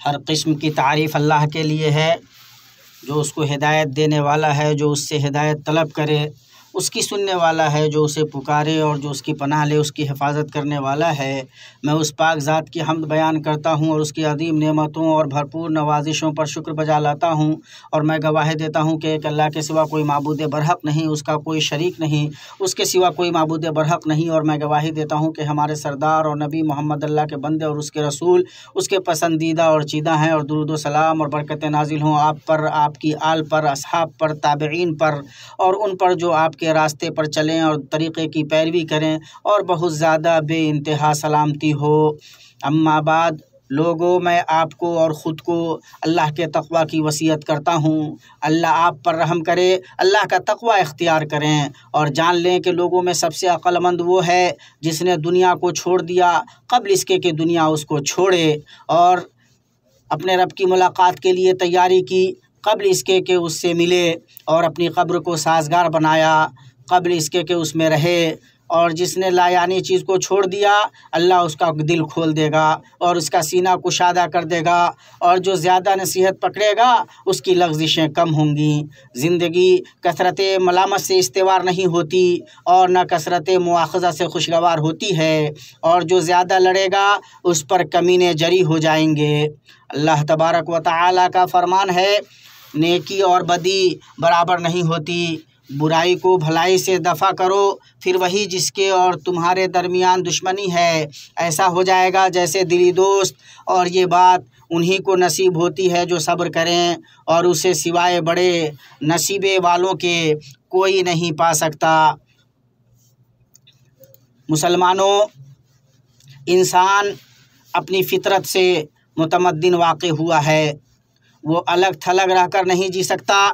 हर किस्म की तारीफ़ अल्लाह के लिए है जो उसको हिदायत देने वाला है, जो उससे हिदायत तलब करे, उसकी सुनने वाला है, जो उसे पुकारे और जो उसकी पनाह ले, उसकी हिफाजत करने वाला है। मैं उस पाक ज़ात की हम्द बयान करता हूँ और उसकी अदीम नेमतों और भरपूर नवाजिशों पर शुक्र बजा लाता हूँ। और मैं गवाही देता हूँ कि एक अल्लाह के सिवा कोई माबूद बरहक नहीं, उसका कोई शरीक नहीं, उसके सिवा कोई माबूद बरहक नहीं। और मैं गवाही देता हूँ कि हमारे सरदार और नबी मोहम्मद अल्लाह के बंदे और उसके रसूल, उसके पसंदीदा और चीदा हैं। और दुरूद व सलाम और बरकतें नाजिल हों आप पर, आपकी आल पर, असहाब पर, ताबईन पर और उन पर जो आपके रास्ते पर चलें और तरीक़े की पैरवी करें, और बहुत ज़्यादा बेइंतहा सलामती हो। अम्मा बाद लोगों, मैं आपको और ख़ुद को अल्लाह के तक़वा की वसीयत करता हूँ। अल्लाह आप पर रहम करे, अल्लाह का तक़वा इख्तियार करें और जान लें कि लोगों में सबसे अक्लमंद वो है जिसने दुनिया को छोड़ दिया क़ब्ल इसके कि दुनिया उसको छोड़े, और अपने रब की मुलाकात के लिए तैयारी की क़ब्ल इसके कि उससे मिले, और अपनी क़ब्र को साज़गार बनाया क़ब्ल इसके कि उसमें रहे। और जिसने लायानी चीज़ को छोड़ दिया, अल्लाह उसका दिल खोल देगा और उसका सीना कुशादा कर देगा, और जो ज़्यादा नसीहत पकड़ेगा उसकी लग़ज़िशें कम होंगी। ज़िंदगी कसरत मलामत से इस्तेवार नहीं होती और न कसरत मुआख़ज़ा से खुशगवार होती है, और जो ज़्यादा लड़ेगा उस पर कमीने जरी हो जाएंगे। अल्लाह तबारक व तआला का फरमान है, नेकी और बदी बराबर नहीं होती, बुराई को भलाई से दफ़ा करो, फिर वही जिसके और तुम्हारे दरमियान दुश्मनी है ऐसा हो जाएगा जैसे दिली दोस्त, और ये बात उन्हीं को नसीब होती है जो सब्र करें, और उसे सिवाय बड़े नसीबे वालों के कोई नहीं पा सकता। मुसलमानों, इंसान अपनी फ़ितरत से मुतमद्दिन वाक़ हुआ है। वो अलग थलग रहकर नहीं जी सकता,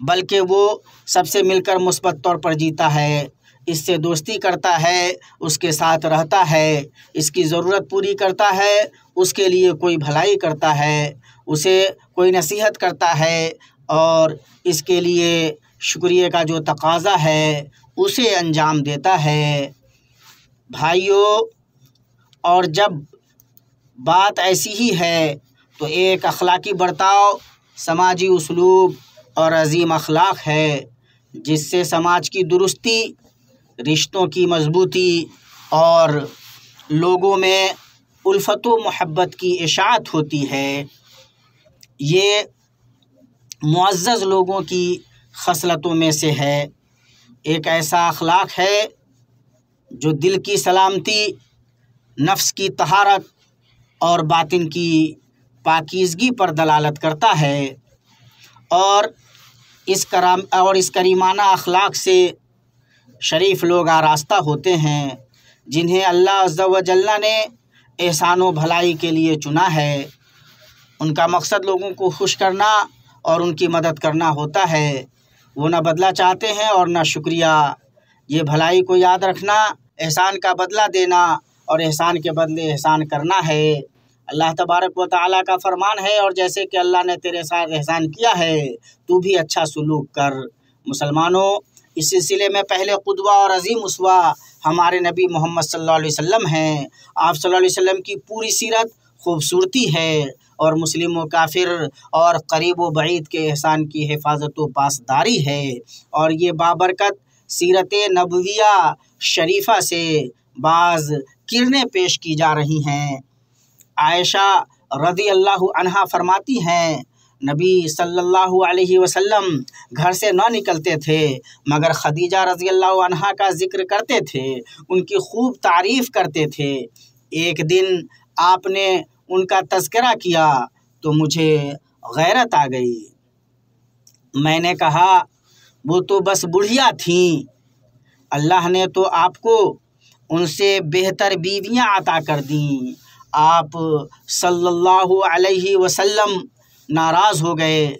बल्कि वो सबसे मिलकर मुस्बत तौर पर जीता है। इससे दोस्ती करता है, उसके साथ रहता है, इसकी ज़रूरत पूरी करता है, उसके लिए कोई भलाई करता है, उसे कोई नसीहत करता है, और इसके लिए शुक्रिया का जो तकाज़ा है उसे अंजाम देता है। भाइयों, और जब बात ऐसी ही है तो एक अखलाकी बर्ताव, समाजी उसलूब और अज़ीम अखलाक है जिससे समाज की दुरुस्ती, रिश्तों की मजबूती और लोगों में उल्फत व मोहब्बत की इशाअत होती है। ये मुअज़्ज़ज़ लोगों की खसलतों में से है। एक ऐसा अखलाक है जो दिल की सलामती, नफ्स की तहारत और बातिन की पाकीज़गी पर दलालत करता है, और इस करीमाना अखलाक से शरीफ लोग आरास्ता होते हैं जिन्हें अल्लाह अज़्ज़ा व जल्ला ने एहसान व भलाई के लिए चुना है। उनका मकसद लोगों को खुश करना और उनकी मदद करना होता है। वो न बदला चाहते हैं और न शुक्रिया। ये भलाई को याद रखना, एहसान का बदला देना और एहसान के बदले एहसान करना है। अल्लाह तबारक व तआला का फरमान है, और जैसे कि अल्लाह ने तेरे साथ एहसान किया है तू भी अच्छा सलूक कर। मुसलमानों, इस सिलसिले में पहले क़ुदवा और अज़ीम उसवा हमारे नबी मोहम्मद सल्लल्लाहु अलैहि वसल्लम हैं। आप सल्लल्लाहु अलैहि वसल्लम की पूरी सीरत खूबसूरती है, और मुस्लिम व काफिर और करीब व बईद के एहसान की हिफाजत व पासदारी है। और ये बाबरकत सीरत नबविया शरीफा से बाज़ किरणें पेश की जा रही हैं। आयशा रज़ी अल्लाहु अन्हा फरमाती हैं, नबी सल्लल्लाहु अलैहि वसल्लम घर से न निकलते थे मगर खदीजा रज़ी अल्लाहु अन्हा का ज़िक्र करते थे, उनकी खूब तारीफ़ करते थे। एक दिन आपने उनका तज़किरा किया तो मुझे गैरत आ गई। मैंने कहा, वो तो बस बुढ़िया थीं, अल्लाह ने तो आपको उनसे बेहतर बीवियाँ अता कर दीं। आप सल्लल्लाहु अलैहि वसल्लम नाराज़ हो गए,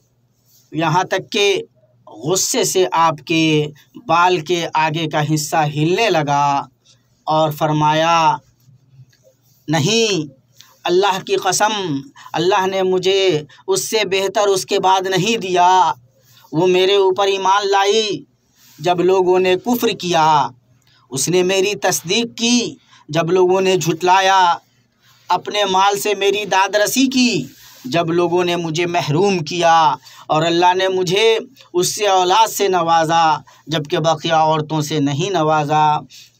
यहाँ तक कि गुस्से से आपके बाल के आगे का हिस्सा हिलने लगा, और फरमाया, नहीं, अल्लाह की कसम, अल्लाह ने मुझे उससे बेहतर उसके बाद नहीं दिया। वो मेरे ऊपर ईमान लाई जब लोगों ने कुफ्र किया, उसने मेरी तस्दीक की जब लोगों ने झुटलाया, अपने माल से मेरी दादरसी की जब लोगों ने मुझे महरूम किया और अल्लाह ने मुझे उससे औलाद से नवाजा जबकि बकिया औरतों से नहीं नवाजा।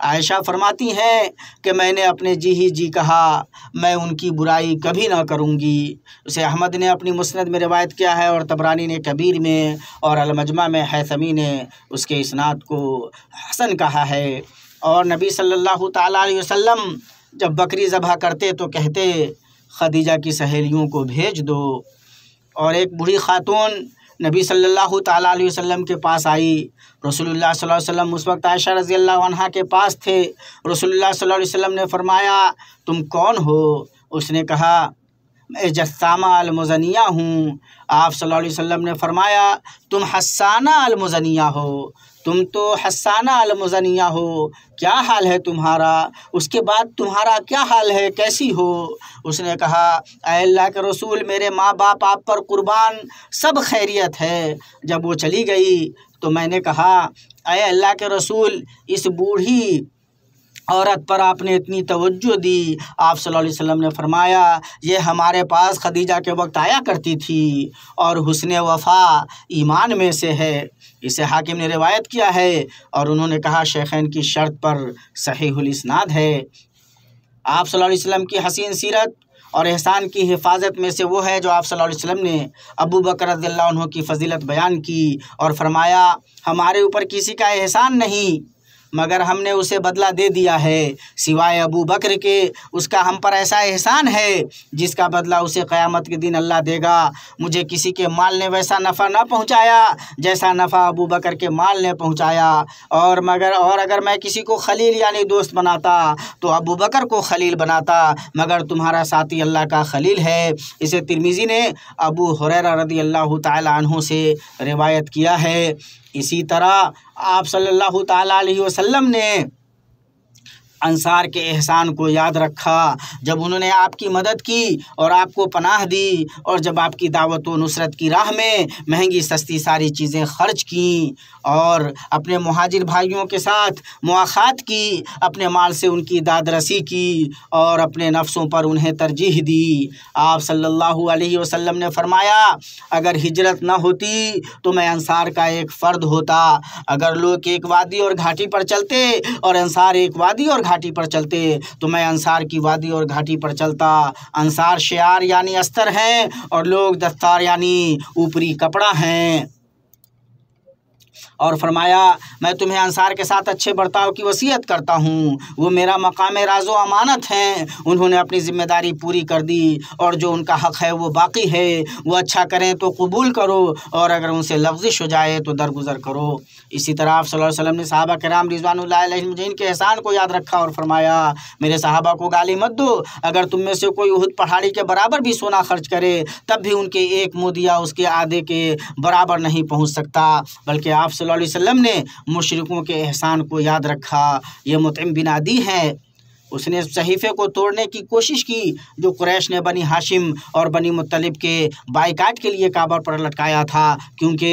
आयशा फरमाती हैं कि मैंने अपने जी ही जी कहा मैं उनकी बुराई कभी ना करूँगी। उसे अहमद ने अपनी मुस्नद में रिवायत किया है और तबरानी ने कबीर में और अल-मजमा में हैसमी ने उसके इस्नाद को हसन कहा है। और नबी सल्लल्लाहु ताला अलैहि वसल्लम जब बकरी ज़बह करते तो कहते खदीजा की सहेलियों को भेज दो। और एक बूढ़ी खातून नबी सल्लल्लाहु ताला अलैहि वसल्लम के पास आई। रसूलुल्लाह सल्लल्लाहु अलैहि वसल्लम उस वक्त आयशा रज़ी अल्लाह अन्हा के पास थे। रसूलुल्लाह सल्लल्लाहु अलैहि वसल्लम ने फरमाया तुम कौन हो? उसने कहा मैं जस्सामा अल-मुज़निया हूँ। आप सल्लल्लाहु अलैहि वसल्लम ने फरमाया तुम हस्साना अल-मुज़निया हो, तुम तो हस्साना अल-मुज़निया हो, क्या हाल है तुम्हारा? उसके बाद तुम्हारा क्या हाल है, कैसी हो? उसने कहा ऐ अल्लाह के रसूल मेरे माँ बाप आप पर कुर्बान, सब खैरियत है। जब वो चली गई तो मैंने कहा ऐ अल्लाह के रसूल इस बूढ़ी औरत पर आपने इतनी तवज्जो दी। आप सल्लल्लाहु अलैहि वसल्लम ने फरमाया ये हमारे पास खदीजा के वक्त आया करती थी और हुस्न वफ़ा ईमान में से है। इसे हाकिम ने रिवायत किया है और उन्होंने कहा शेखैन की शर्त पर सहीहुल इस्नाद है। आप सल्लल्लाहु अलैहि वसल्लम की हसीन सीरत और एहसान की हिफाजत में से वो है जो आप सल्लल्लाहु अलैहि वसल्लम ने अबू बकर रज़ियल्लाहु अन्हु की फ़जीलत बयान की और फरमाया हमारे ऊपर किसी का एहसान नहीं मगर हमने उसे बदला दे दिया है सिवाय अबू बकर के। उसका हम पर ऐसा एहसान है जिसका बदला उसे क़यामत के दिन अल्लाह देगा। मुझे किसी के माल ने वैसा नफ़ा ना पहुंचाया जैसा नफ़ा अबू बकर के माल ने पहुंचाया। और अगर मैं किसी को खलील यानी दोस्त बनाता तो अबू बकर को खलील बनाता मगर तुम्हारा साथी अल्लाह का खलील है। इसे तिर्मिज़ी ने अबू हुरैरा रज़ियल्लाहु ताला अन्हु से रिवायत किया है। इसी तरह आप सल्लल्लाहु ताला अलैहि वसल्लम ने अंसार के एहसान को याद रखा जब उन्होंने आपकी मदद की और आपको पनाह दी और जब आपकी दावत व नुसरत की राह में महंगी सस्ती सारी चीज़ें खर्च की और अपने मुहाजिर भाइयों के साथ मुआखात की, अपने माल से उनकी दादरसी की और अपने नफ्सों पर उन्हें तरजीह दी। आप सल्लल्लाहु अलैहि वसल्लम ने फरमाया अगर हिजरत न होती तो मैं अंसार का एक फ़र्द होता। अगर लोग एक वादी और घाटी पर चलते और अंसार एक वादी और घाटी पर चलते तो मैं अंसार की वादी और घाटी पर चलता। अंसार शियार यानी अस्तर हैं और लोग दस्तार यानी ऊपरी कपड़ा हैं। और फरमाया मैं तुम्हें अंसार के साथ अच्छे बर्ताव की वसीयत करता हूँ, वो मेरा मकाम राज़ो अमानत हैं। उन्होंने अपनी ज़िम्मेदारी पूरी कर दी और जो उनका हक़ है वो बाकी है। वो अच्छा करें तो कबूल करो और अगर उनसे लफ्ज़िश हो जाए तो दरगुज़र करो। इसी तरह आप सल्लल्लाहु अलैहि वसल्लम ने सहाबा किराम रिज़वानुल्लाहि अलैहिम के एहसान को याद रखा और फरमाया मेरे सहाबा को गाली मत दो। अगर तुम में से कोई उहुद पहाड़ी के बराबर भी सोना खर्च करे तब भी उनके एक मुद या उसके आधे के बराबर नहीं पहुँच सकता। बल्कि आप सल्लल्लाहु अलैहि वसल्लम ने मुशरिकों के एहसान को याद रखा। ये मुतइम बिन अदी है, उसने सहीफ़े को तोड़ने की कोशिश की जो कुरैश ने बनी हाशिम और बनी मुत्तलिब के बाइकाट के लिए काबा पर लटकाया था क्योंकि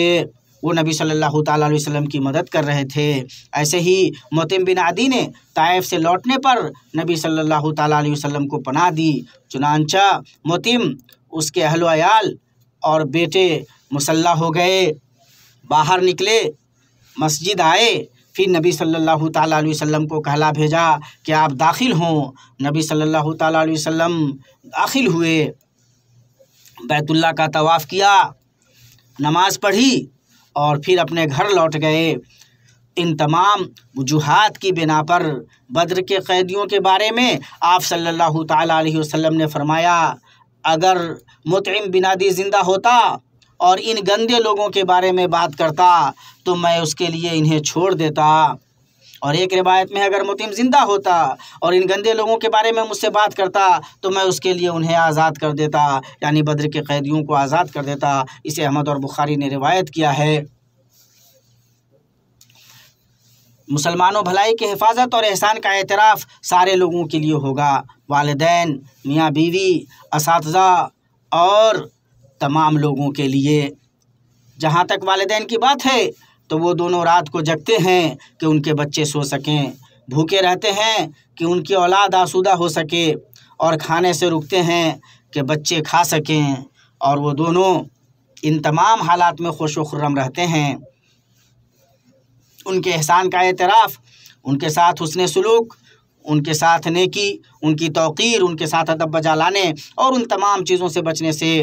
वो नबी सल्लल्लाहु ताला अलैहि वसल्लम की मदद कर रहे थे। ऐसे ही मुतइम बिन अदी ने ताइफ से लौटने पर नबी सल्लल्लाहु ताला अलैहि वसल्लम को पनाह दी। चुनांचा मुतइम, उसके अहल अयाल और बेटे मुसल्ला हो गए, बाहर निकले, मस्जिद आए, फिर नबी सल्लल्लाहु ताला अलैहि वसल्लम को कहला भेजा कि आप दाखिल हों। नबी सल्लल्लाहु ताला अलैहि वसल्लम दाखिल हुए, बैतुल्लाह का तवाफ़ किया, नमाज़ पढ़ी और फिर अपने घर लौट गए। इन तमाम वजूहात की बिना पर बद्र के कैदियों के बारे में आप सल्लल्लाहु ताला अलैहि वसल्लम ने फरमाया अगर मुतइम बिन अदी ज़िंदा होता और इन गंदे लोगों के बारे में बात करता तो मैं उसके लिए इन्हें छोड़ देता। और एक रिवायत में अगर मुतइम ज़िंदा होता और इन गंदे लोगों के बारे में मुझसे बात करता तो मैं उसके लिए उन्हें आज़ाद कर देता, यानी बद्र के कैदियों को आज़ाद कर देता। इसे अहमद और बुखारी ने रिवायत किया है। मुसलमानों भलाई की हिफाजत और एहसान का एतराफ़ सारे लोगों के लिए होगा, वालिदैन, मियाँ बीवी, असातिज़ा और तमाम लोगों के लिए। जहाँ तक वालिदैन की बात है तो वो दोनों रात को जगते हैं कि उनके बच्चे सो सकें, भूखे रहते हैं कि उनकी औलाद आसूदा हो सके और खाने से रुकते हैं कि बच्चे खा सकें। और वो दोनों इन तमाम हालात में खुश व खुर्रम रहते हैं। उनके एहसान का एतराफ़, उनके साथ हुस्न सलूक, उनके साथ नेकी, उनकी तौक़ीर, उनके साथ अदब बजा लाने और उन तमाम चीज़ों से बचने से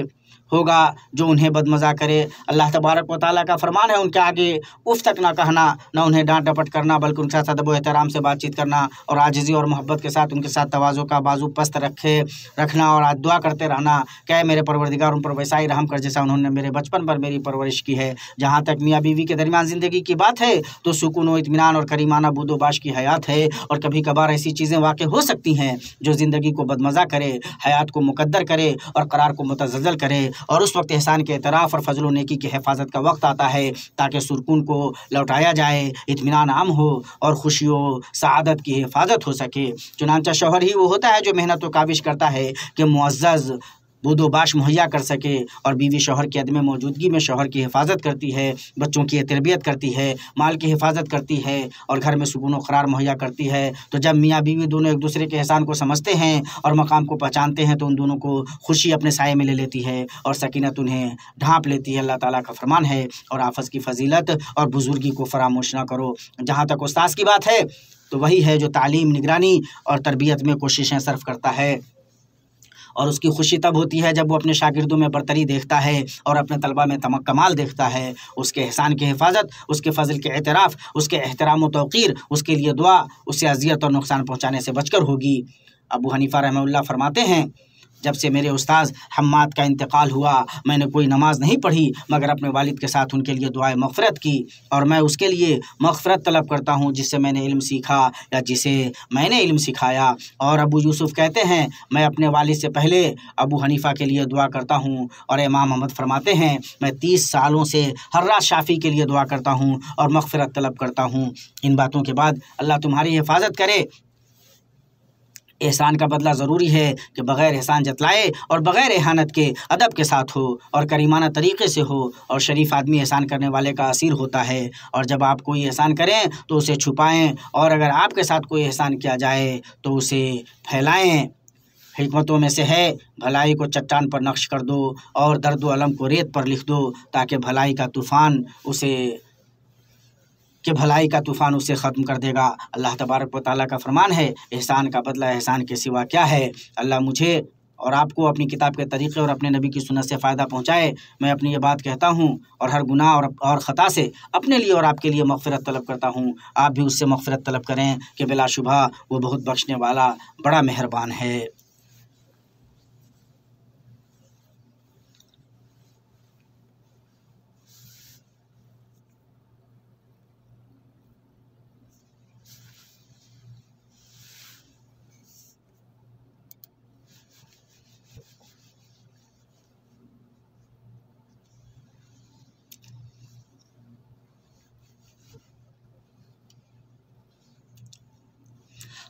होगा जो उन्हें बदमज़ा करे। अल्लाह तबारक व तआला का फरमान है, उनके आगे उफ़ तक ना कहना, ना उन्हें डांट डपट करना, बल्कि उनके साथ अदब व एहतराम से बातचीत करना और आजिज़ी और मोहब्बत के साथ उनके साथ तवाज़ु का बाजू पस्त रखना और दुआ करते रहना कि मेरे परवरदिगार उन पर वैसा ही रहम कर जैसा उन्होंने मेरे बचपन पर मेरी परवरिश की है। जहाँ तक मियाँ बीवी के दरमियान ज़िंदगी की बात है तो सुकून व इत्मीनान और करीमाना बूदोबाश की हयात है, और कभी कभार ऐसी चीज़ें वाक़ हो सकती हैं जो ज़िंदगी को बदमज़ा करे, हयात को मुकद्दर करे और करार को मुतज़ल्ज़ल करे, और उस वक्त एहसान के एतराफ़ और फजल व नेकी की हिफाजत का वक्त आता है ताकि सुकून को लौटाया जाए, इत्मीनान आम हो और खुशियों सआदत की हिफाजत हो सके। चुनांचा शौहर ही वो होता है जो मेहनत व काविश करता है कि मुअज़्ज़ज़ बूदोबाश मुहैया कर सके, और बीवी शौहर की अदम मौजूदगी में शौहर की हिफाजत करती है, बच्चों की तरबियत करती है, माल की हिफाजत करती है और घर में सुकून व क़रार मुहैया करती है। तो जब मियाँ बीवी दोनों एक दूसरे के एहसान को समझते हैं और मकाम को पहचानते हैं तो उन दोनों को खुशी अपने साये में ले लेती है और सकीनत उन्हें ढांप लेती है। अल्लाह ताला का फरमान है, और आफस की फजीलत और बुजुर्गी को फरामोश ना करो। जहाँ तक उस्ताद की बात है तो वही है जो तालीम, निगरानी और तरबियत में कोशिशें सर्फ करता है, और उसकी खुशी तब होती है जब वो अपने शागिर्दों में बरतरी देखता है और अपने तलबा में कमाल देखता है। उसके एहसान की हिफाजत, उसके फ़ज़ल के एतराफ़, उसके एहतराम व तौक़ीर, उसके लिए दुआ, उससे अज़ियत और नुकसान पहुँचाने से बचकर होगी। अबू हनीफ़ा रहमतुल्लाह फरमाते हैं, जब से मेरे उस्ताद हम्माद का इंतकाल हुआ मैंने कोई नमाज नहीं पढ़ी मगर अपने वालिद के साथ उनके लिए दुआए मग़फ़िरत की, और मैं उसके लिए मग़फ़िरत तलब करता हूँ जिससे मैंने इल्म सीखा या जिसे मैंने इल्म सिखाया। और अबू यूसुफ़ कहते हैं, मैं अपने वालिद से पहले अबू हनीफ़ा के लिए दुआ करता हूँ, और इमाम अहमद फरमाते हैं, मैं 30 सालों से हर रात शाफ़ी के लिए दुआ करता हूँ और मग़फ़िरत तलब करता हूँ। इन बातों के बाद अल्लाह तुम्हारी हिफाजत करे। एहसान का बदला ज़रूरी है कि बग़ैर एहसान जतलाए और बग़ैर एहानत के अदब के साथ हो और करीमाना तरीक़े से हो, और शरीफ आदमी एहसान करने वाले का असीर होता है। और जब आप कोई एहसान करें तो उसे छुपाएं, और अगर आपके साथ कोई एहसान किया जाए तो उसे फैलाएं। हिकमतों में से है, भलाई को चट्टान पर नक्श कर दो और दर्द व अलम को रेत पर लिख दो ताकि भलाई का तूफ़ान उसे ख़त्म कर देगा। अल्लाह तबारक व तआला का फरमान है, एहसान का बदला एहसान के सिवा क्या है। अल्लाह मुझे और आपको अपनी किताब के तरीक़े और अपने नबी की सुन्नत से फ़ायदा पहुँचाए। मैं अपनी ये बात कहता हूँ और हर गुनाह और ख़ता से अपने लिए और आपके लिए मग़फ़िरत तलब करता हूँ। आप भी उससे मग़फ़िरत तलब करें कि बिलाशुबहा वो बहुत बख्शने वाला बड़ा मेहरबान है।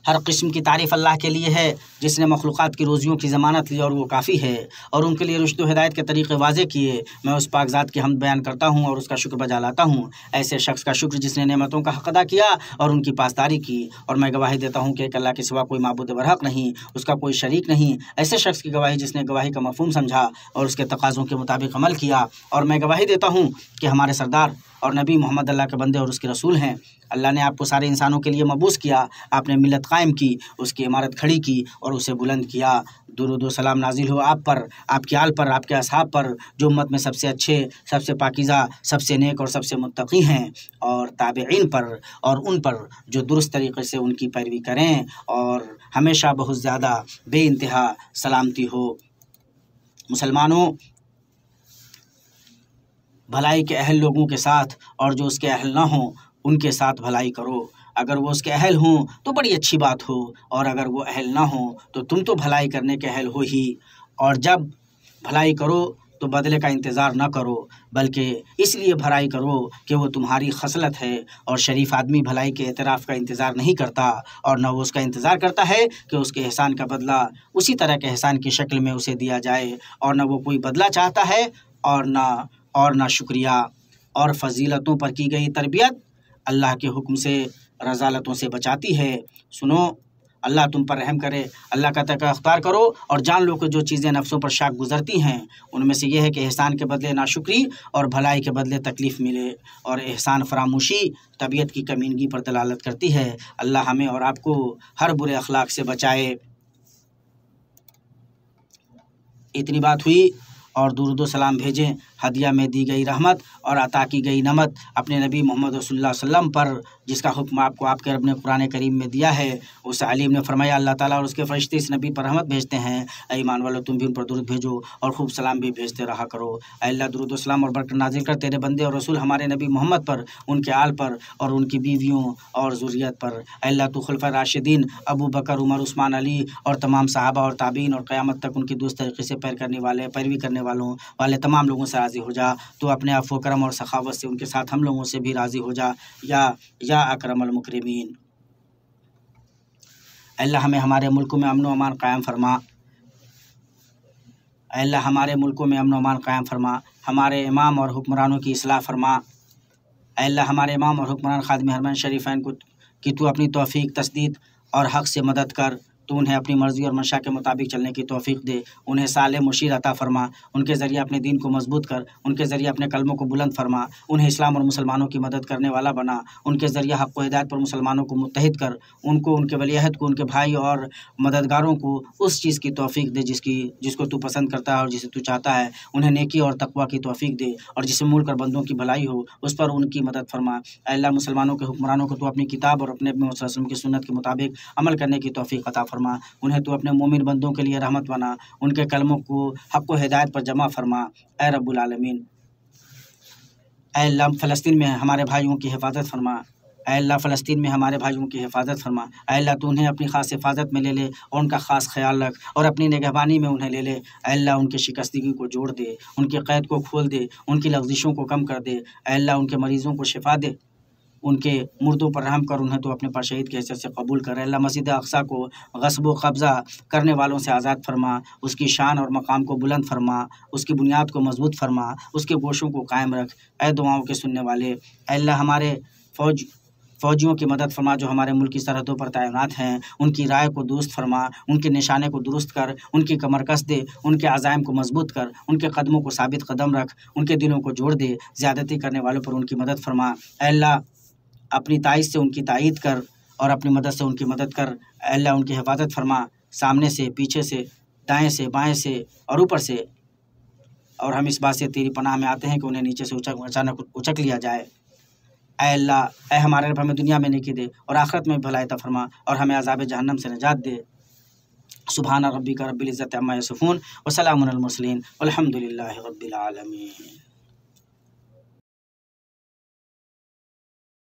हर किस्म की तारीफ़ अल्लाह के लिए है जिसने मखलूक़ात की रोज़ियों की ज़मानत ली और वो काफ़ी है, और उनके लिए रुश्द व हिदायत के तरीक़े वाज़े किए। मैं उस पाक ज़ात की हमद बयान करता हूँ और उसका शुक्र बजा लाता हूँ, ऐसे शख्स का शुक्र जिसने नेमतों का हक़ अदा किया और उनकी पासदारी की। और मैं गवाही देता हूँ कि एक अल्लाह के सिवा कोई माबूद बरहक़ नहीं, उसका कोई शरीक नहीं। ऐसे शख्स की गवाही जिसने गवाही का मफ़हूम समझा और उसके तकाज़ों के मुताबिक अमल किया। और मैं गवाही देता हूँ कि हमारे सरदार और नबी मोहम्मद अल्लाह के बंदे और उसके रसूल हैं। अल्लाह ने आपको सारे इंसानों के लिए मबूस किया, आपने मिलत कायम की, उसकी इमारत खड़ी की और उसे बुलंद किया। दुरूद व सलाम नाजिल हो आप पर, आपके आल पर, आपके असहाब पर, जो उम्मत में सबसे अच्छे, सबसे पाकीज़ा, सबसे नेक और सबसे मुत्तकी हैं, और ताबईन पर और उन पर जो दुरुस्त तरीक़े से उनकी पैरवी करें, और हमेशा बहुत ज़्यादा बेइंतहा सलामती हो। मुसलमानों, भलाई के अहल लोगों के साथ और जो उसके अहल ना हों उनके साथ भलाई करो। अगर वो उसके अहल हों तो बड़ी अच्छी बात हो, और अगर वो अहल ना हों तो तुम तो भलाई करने के अहल हो ही। और जब भलाई करो तो बदले का इंतज़ार ना करो, बल्कि इसलिए भलाई करो कि वो तुम्हारी खसलत है। और शरीफ आदमी भलाई के एतराफ़ का इंतज़ार नहीं करता, और न वो उसका इंतज़ार करता है कि उसके एहसान का बदला उसी तरह के एहसान की शक्ल में उसे दिया जाए, और न वो कोई बदला चाहता है और ना शुक्रिया। और फजीलतों पर की गई तरबियत अल्लाह के हुक्म से रज़ालतों से बचाती है। सुनो, अल्लाह तुम पर रहम करे, अल्लाह का तक़वा अख्तियार करो और जान लो कि जो चीज़ें नफ्सों पर शाक गुजरती हैं उनमें से ये है कि एहसान के बदले नाशुक्री और भलाई के बदले तकलीफ़ मिले, और एहसान फरामोशी तबीयत की कमीनगी पर दलालत करती है। अल्लाह हमें और आपको हर बुरे अखलाक से बचाए। इतनी बात हुई और दुरूद व सलाम भेजें हदिया में दी गई रहमत और अता की गई नमत अपने नबी मोहम्मद रसूलुल्लाह सल्लल्लाहु अलैहि वसल्लम पर, जिसका हुक्म आपको आपके रब ने कुरान करीम में दिया है। उस अलीम ने फरमाया अल्लाह ताला और उसके फरिश्ते इस नबी पर रहमत भेजते हैं, ऐ ईमान वालों तुम भी उन पर दुरूद भेजो और खूब सलाम भी भेजते रहा करो। अल्लाह दुरूद व सलाम और बरकत नाज़िल कर तेरे बंदे और रसूल हमारे नबी मोहम्मद पर, उनके आल पर और उनकी बीवियों और ज़ुर्रियत पर। अल्लाह तू खुलफा राशिदीन अबू बकर, उमर, उस्मान, अली और तमाम सहाबा और ताबीन और क़यामत तक उनकी दुरुस्त तरीक़े से पैरवी करने वाले तमाम लोगों से राज़ी हो जा। तो अपने अफ़्व करम और सखावत से उनके साथ हम लोगों से भी राज़ी हो जा, या अकरमल मुकरमीन। अल्लाह हमें हमारे मुल्कों में अमन व अमान कायम फरमा। अल्लाह हमारे मुल्कों में अमन व अमान कायम फरमा। हमारे इमाम और हुक्मरानों की इस्लाह फरमा। अल्लाह हमारे इमाम और हुक्मरान खादिम हरमैन शरीफैन को कि तू अपनी तौफीक, तस्दीद और हक़ से मदद कर। तू उन्हें अपनी मर्ज़ी और मंशा के मुताबिक चलने की तौफीक दे। उन्हें सालेह मुशीर अता फरमा। उनके ज़रिए अपने दीन को मजबूत कर। उनके ज़रिए अपने कलमों को बुलंद फरमा। उन्हें इस्लाम और मुसलमानों की मदद करने वाला बना। उनके ज़रिए हक़ व हिदायत पर मुसलमानों को मुत्तहिद कर। उनको, उनके वलीअहद को, उनके भाई और मददगारों को उस चीज़ की तौफीक दे जिसको तू पसंद करता है और जिसे तू चाहता है। उन्हें नेकी और तक़वा की तौफीक दे और जिसमें मुल्क और बंदों की भलाई हो उस पर उनकी मदद फरमा। अल्लाह मुसलमानों के हुक्मरानों को तू अपनी किताब और अपने नबी मोहम्मद सल्लल्लाहु अलैहि वसल्लम की सुन्नत के मुताबिक अमल करने की तौफीक अता फरमा। उन्हें तू अपने मोमिन बंदों के लिए रहमत बना। उनके कलमों को हक़ व हिदायत पर जमा फरमा। ऐ रब्बुल आलमीन, ऐ अल्लाह फ़लस्तीन में हमारे भाइयों की हिफाजत फरमा। ऐ अल्लाह फ़लस्तीन में हमारे भाइयों की हिफाजत फरमा। ऐ अल्लाह तू उन्हें अपनी ख़ास हिफाजत में ले ले और उनका ख़ास ख्याल रख और अपनी निगहबानी में उन्हें ले ले। ऐ अल्लाह उनकी शिकस्तगी को जोड़ दे, उनकी क़ैद को खोल दे, उनकी लग़ज़िशों को कम कर दे। ऐ अल्लाह उनके मरीज़ों को शिफा दे, उनके मुर्दों पर रहम कर, उन्हें तो अपने पास शहीद की हैसियत से कबूल कर। अल्लाह मस्जिद अक़सा को ग़स्ब व कब्ज़ा करने वालों से आज़ाद फरमा। उसकी शान और मकाम को बुलंद फरमा। उसकी बुनियाद को मजबूत फरमा। उसके गोशों को कायम रख। ऐ दुआओं के सुनने वाले, अल्लाह हमारे फ़ौजियों की मदद फरमा जो हमारे मुल्क की सरहदों पर तैनात हैं। उनकी राय को दुरुस्त फरमा। उनके निशाने को दुरुस्त कर। उनकी कमर कस दे। उनके अज़ाइम को मजबूत कर। उनके कदमों को साबित कदम रख। उनके दिलों को जोड़ दे। ज़्यादती करने वालों पर उनकी मदद फरमा। अल्लाह अपनी ताईद से उनकी ताईद कर और अपनी मदद से उनकी मदद कर। अल्लाह उनकी हिफाजत फरमा, सामने से, पीछे से, दाएं से, बाएं से और ऊपर से। और हम इस बात से तेरी पनाह में आते हैं कि उन्हें नीचे से अचानक उचक लिया जाए। ऐ अल्लाह, ऐ हमारे रब, हमें दुनिया में नेकी दे और आखिरत में भलाई अता फरमा और हमें अज़ाब जहन्नम से निजात दे। सुभान रब्बिका रब्बिल इज़्ज़ति अम्मा यसिफून व सलामुन अलल मुरसलीन वल्हम्दुलिल्लाहि रब्बिल आलमीन।